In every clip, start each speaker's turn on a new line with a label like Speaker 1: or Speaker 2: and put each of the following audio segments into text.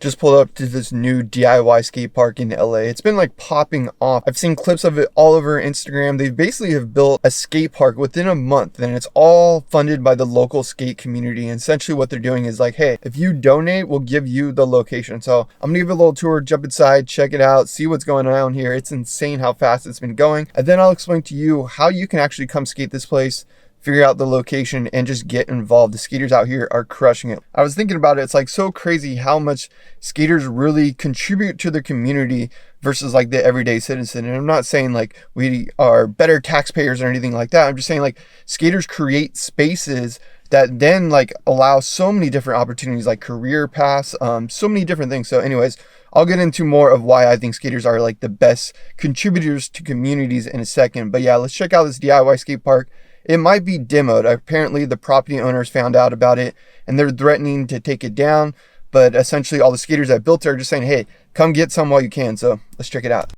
Speaker 1: just pulled up to this new DIY skate park in LA. It's been like popping off. I've seen clips of it all over Instagram. They basically have built a skate park within a month, and it's all funded by the local skate community. And essentially what they're doing is like, hey, if you donate, we'll give you the location. So I'm gonna give it a little tour, jump inside, check it out, see what's going on here. It's insane how fast it's been going. And then I'll explain to you how you can actually come skate this place, figure out the location, and just get involved. The skaters out here are crushing it. I was thinking about it. It's like so crazy how much skaters really contribute to the community versus like the everyday citizen. And I'm not saying like we are better taxpayers or anything like that. I'm just saying like skaters create spaces that then like allow so many different opportunities, like career paths, so many different things. So anyways, I'll get into more of why I think skaters are like the best contributors to communities in a second. But yeah, let's check out this DIY skate park. It might be demoed. Apparently the property owners found out about it and they're threatening to take it down. But essentially all the skaters that built it are just saying, hey, come get some while you can. So let's check it out.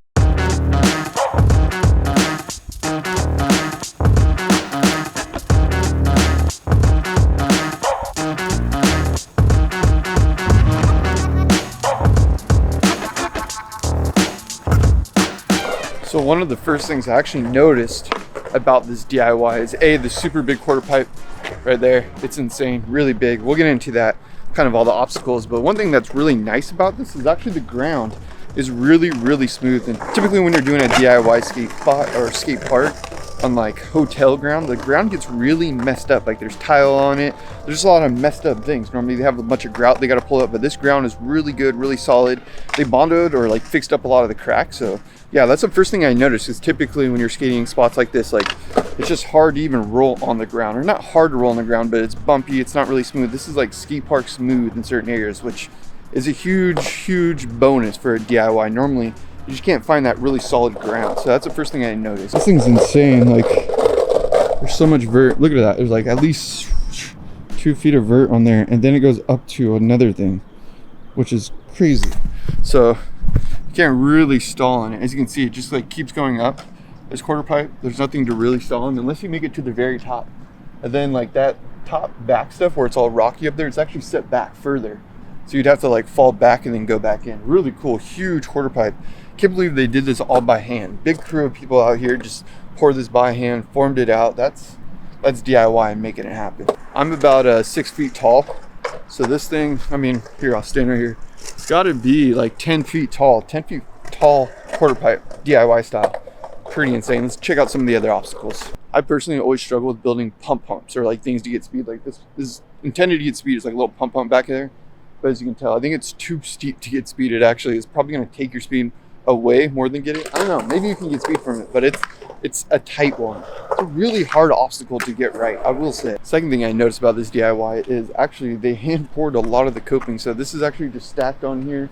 Speaker 1: So one of the first things I actually noticed about this DIY is the super big quarter pipe right there. It's insane, really big. We'll get into that, kind of all the obstacles. But one thing that's really nice about this is actually the ground is really, really smooth. And typically when you're doing a DIY skate spot or skate park on like hotel ground, the ground gets really messed up. Like there's tile on it. There's a lot of messed up things. Normally they have a bunch of grout they got to pull up, but this ground is really good, really solid. They bonded or like fixed up a lot of the cracks. So yeah, that's the first thing I noticed is typically when you're skating spots like this, like it's just hard to even roll on the ground, or not hard to roll on the ground, but it's bumpy. It's not really smooth. This is like skate park smooth in certain areas, which is a huge bonus for a DIY. Normally you just can't find that really solid ground. So that's the first thing I noticed. This thing's insane. Like there's so much vert. Look at that. There's like at least 2 feet of vert on there, and then it goes up to another thing, which is crazy. So you can't really stall on it. As you can see, it just like keeps going up. This quarter pipe, there's nothing to really stall on unless you make it to the very top. And then like that top back stuff where it's all rocky up there, it's actually set back further. So you'd have to like fall back and then go back in. Really cool, huge quarter pipe. Can't believe they did this all by hand. Big crew of people out here just poured this by hand, formed it out. That's DIY and making it happen. I'm about 6 feet tall. So this thing, I mean, here, I'll stand right here. It's gotta be like 10 feet tall, 10 feet tall quarter pipe, DIY style. Pretty insane. Let's check out some of the other obstacles. I personally always struggle with building pumps or like things to get speed. Like this is intended to get speed. It's like a little pump back there. But as you can tell, I think it's too steep to get speed. It actually is probably gonna take your speed away more than get it. I don't know, maybe you can get speed from it, but it's a tight one. It's a really hard obstacle to get right, I will say. Second thing I noticed about this DIY is actually they hand poured a lot of the coping. So this is actually just stacked on here,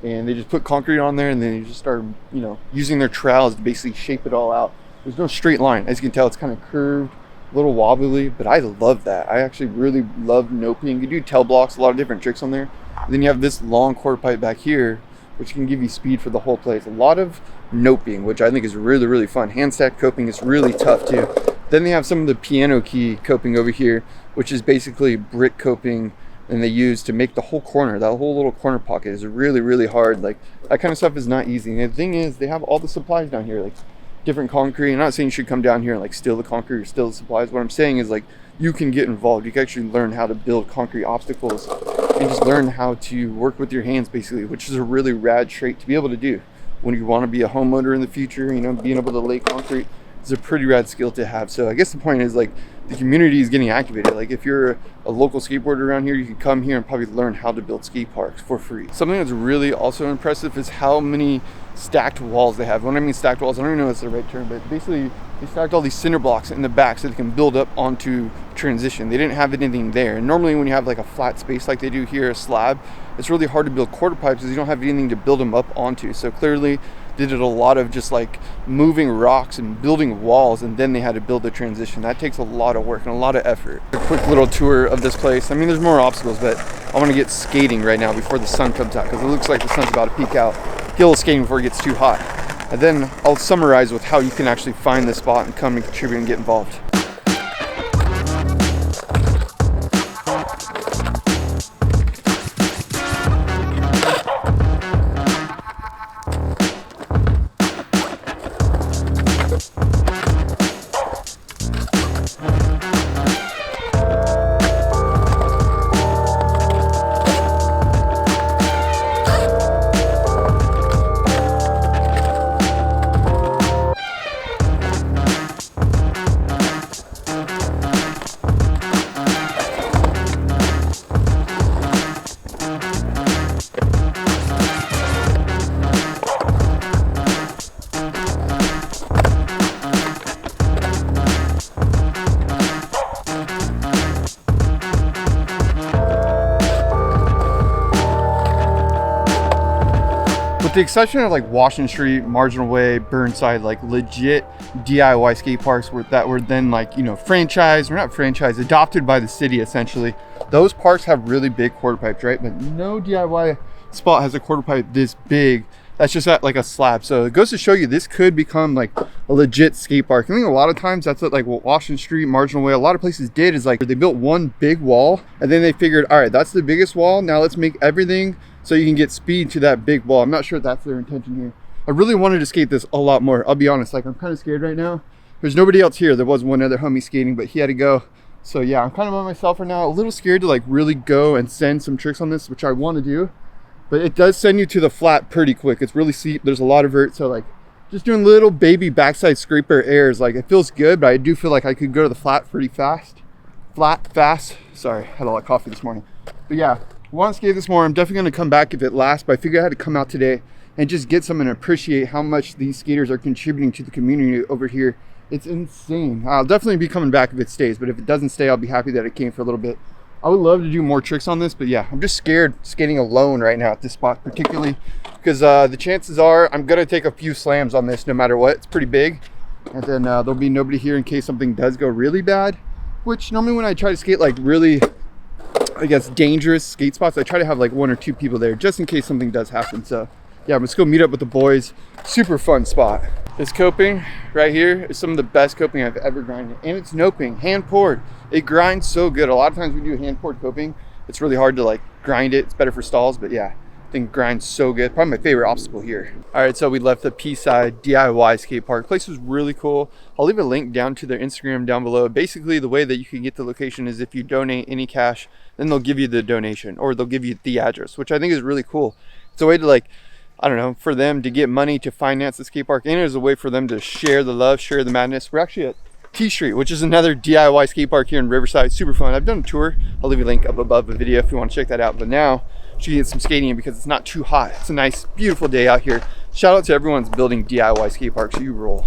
Speaker 1: and they just put concrete on there, and then they just started, you know, using their trowels to basically shape it all out. There's no straight line. As you can tell, it's kind of curved, a little wobbly, but I love that. I actually really love noping. You do tail blocks, a lot of different tricks on there. And then you have this long quarter pipe back here, which can give you speed for the whole place. A lot of noping, which I think is really, really fun. Hand stack coping is really tough too. Then they have some of the piano key coping over here, which is basically brick coping, and they use to make the whole corner. That whole little corner pocket is really, really hard. Like that kind of stuff is not easy. And the thing is, they have all the supplies down here, like different concrete. I'm not saying you should come down here and like steal the concrete or steal the supplies. What I'm saying is like you can get involved. You can actually learn how to build concrete obstacles and just learn how to work with your hands basically, which is a really rad trait to be able to do when you want to be a homeowner in the future. You know, being able to lay concrete is a pretty rad skill to have. So I guess the point is like the community is getting activated. Like if you're a local skateboarder around here, you can come here and probably learn how to build skate parks for free. Something that's really also impressive is how many stacked walls they have. When I mean stacked walls, I don't even know if that's the right term, but basically they stacked all these cinder blocks in the back so they can build up onto transition. They didn't have anything there. And normally when you have like a flat space like they do here, a slab, it's really hard to build quarter pipes because you don't have anything to build them up onto. So clearly they did a lot of just like moving rocks and building walls, and then they had to build the transition. That takes a lot of work and a lot of effort. A quick little tour of this place. I mean, there's more obstacles, but I want to get skating right now before the sun comes out because it looks like the sun's about to peek out. Get a little skating before it gets too hot. And then I'll summarize with how you can actually find this spot and come and contribute and get involved. With the exception of like Washington Street, Marginal Way, Burnside, like legit DIY skate parks that were then like, you know, franchised, or not franchised, adopted by the city essentially. Those parks have really big quarter pipes, right? But no DIY spot has a quarter pipe this big. That's just at like a slab. So it goes to show you this could become like a legit skate park. I think a lot of times that's what like what Washington Street, Marginal Way, a lot of places did, is like they built one big wall and then they figured, all right, that's the biggest wall. Now let's make everything so you can get speed to that big wall. I'm not sure if that's their intention here. I really wanted to skate this a lot more. I'll be honest, like I'm kind of scared right now. There's nobody else here. There was one other homie skating, but he had to go. So yeah, I'm kind of by myself right now. A little scared to like really go and send some tricks on this, which I want to do. But it does send you to the flat pretty quick. It's really steep. There's a lot of vert. So like just doing little baby backside scraper airs, like it feels good, but I do feel like I could go to the flat pretty fast. Fast. Sorry, had a lot of coffee this morning. But yeah, want to skate this more. I'm definitely going to come back if it lasts, but I figured I had to come out today and just get some and appreciate how much these skaters are contributing to the community over here. It's insane. I'll definitely be coming back if it stays, but if it doesn't stay, I'll be happy that it came for a little bit. I would love to do more tricks on this, but yeah, I'm just scared skating alone right now at this spot, particularly because the chances are I'm gonna take a few slams on this no matter what. It's pretty big, and then there'll be nobody here in case something does go really bad, which normally when I try to skate like really, I guess, dangerous skate spots, I try to have like 1 or 2 people there just in case something does happen. So yeah, I'm just gonna meet up with the boys. Super fun spot. This coping right here is some of the best coping I've ever grinded, and it's noping, hand poured. It grinds so good. A lot of times we do hand poured coping, it's really hard to like grind it. It's better for stalls, but yeah, I think it grinds so good. Probably my favorite obstacle here. All right, so we left the P-side DIY skate park. Place was really cool. I'll leave a link down to their Instagram down below. Basically, the way that you can get the location is if you donate any cash, then they'll give you the donation, or they'll give you the address, which I think is really cool. It's a way to like, I don't know, for them to get money to finance the skate park, and it is a way for them to share the love, share the madness. We're actually at T Street, which is another DIY skate park here in Riverside. Super fun. I've done a tour. I'll leave a link up above the video if you want to check that out. But now you can get some skating in because it's not too hot. It's a nice, beautiful day out here. Shout out to everyone's building DIY skate parks. You roll.